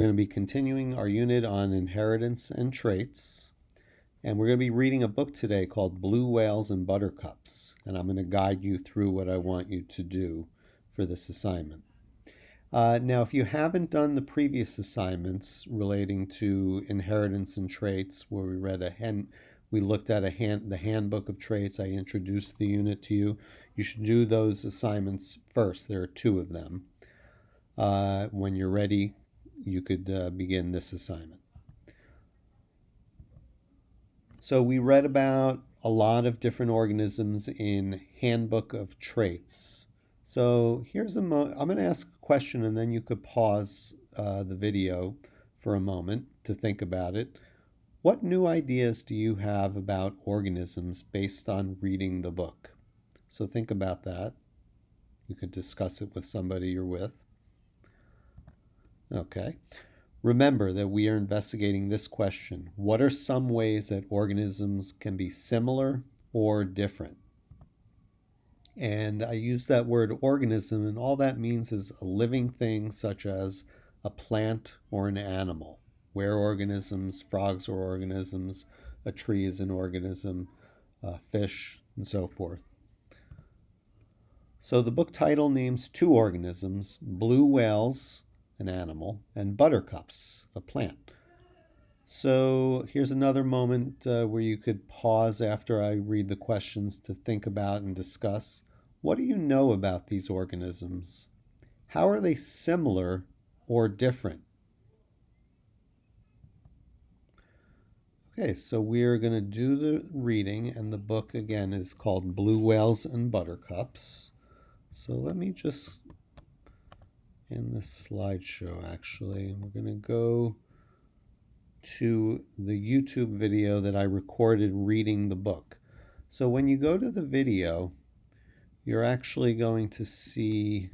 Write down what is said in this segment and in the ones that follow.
We're going to be continuing our unit on inheritance and traits, and we're going to be reading a book today called Blue Whales and Buttercups, and I'm going to guide you through what I want you to do for this assignment. Now, if you haven't done the previous assignments relating to inheritance and traits, where we looked at the handbook of traits, I introduced the unit to you. You should do those assignments first. There are 2 of them. When you're ready, you could begin this assignment. So we read about a lot of different organisms in Handbook of Traits. So here's I'm going to ask a question, and then you could pause the video for a moment to think about it. What new ideas do you have about organisms based on reading the book? So think about that. You could discuss it with somebody you're with. Okay. Remember that we are investigating this question. What are some ways that organisms can be similar or different? And I use that word organism, and all that means is a living thing such as a plant or an animal. We're organisms, frogs are organisms, a tree is an organism, fish, and so forth. So the book title names 2 organisms, blue whales, an animal, and buttercups, a plant. So here's another moment where you could pause after I read the questions to think about and discuss. What do you know about these organisms? How are they similar or different? Okay, so we're going to do the reading, and the book again is called Blue Whales and Buttercups. So let me just end this slideshow actually. We're going to go to the YouTube video that I recorded reading the book. So when you go to the video, you're actually going to see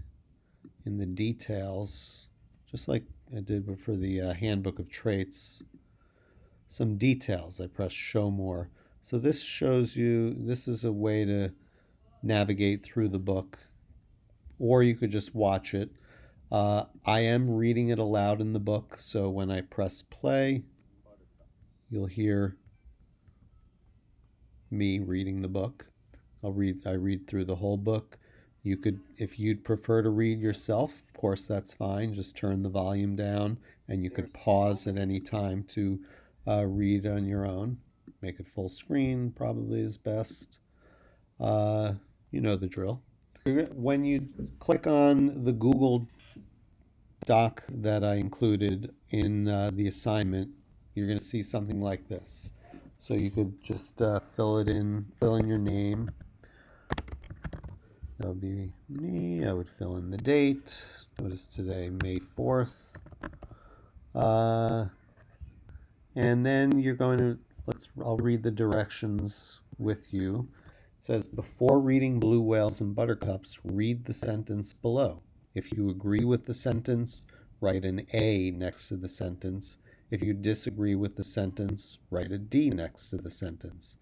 in the details, just like I did for the Handbook of Traits, some details. I press show more. So this shows you, this is a way to navigate through the book, or you could just watch it. I am reading it aloud in the book, so when I press play, you'll hear me reading the book. I read through the whole book. You could, if you'd prefer to read yourself, of course that's fine. Just turn the volume down, and you could pause at any time to read on your own. Make it full screen probably is best. You know the drill. When you click on the Google Doc that I included in the assignment, you're going to see something like this. So you could just fill in your name. That would be me. I would fill in the date. What is today? May 4th. And then you're going to, I'll read the directions with you. It says, before reading Blue Whales and Buttercups, read the sentence below. If you agree with the sentence, write an A next to the sentence. If you disagree with the sentence, write a D next to the sentence.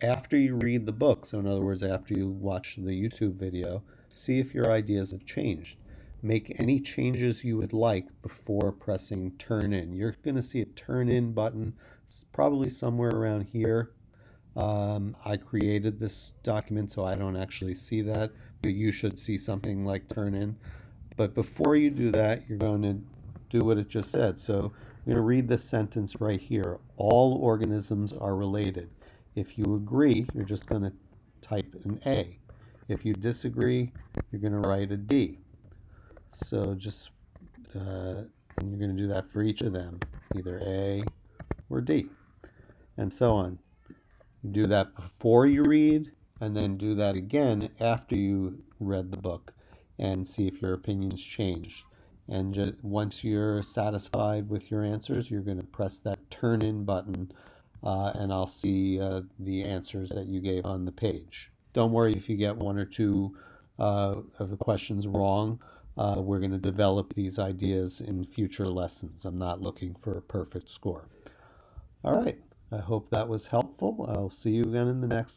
After you read the book, so in other words, after you watch the YouTube video, see if your ideas have changed. Make any changes you would like before pressing turn in. You're going to see a turn in button. It's probably somewhere around here. I created this document, so I don't actually see that, but you should see something like turn in. But before you do that, you're going to do what it just said. So I'm going to read this sentence right here. All organisms are related. If you agree, you're just going to type an A. If you disagree, you're going to write a D. So just, and you're going to do that for each of them, either A or D, and so on. You do that before you read, and then do that again after you read the book, and see if your opinions changed. And once you're satisfied with your answers, you're going to press that turn in button, and I'll see the answers that you gave on the page. Don't worry if you get 1 or 2 of the questions wrong. We're going to develop these ideas in future lessons. I'm not looking for a perfect score. All right. I hope that was helpful. I'll see you again in the next lesson.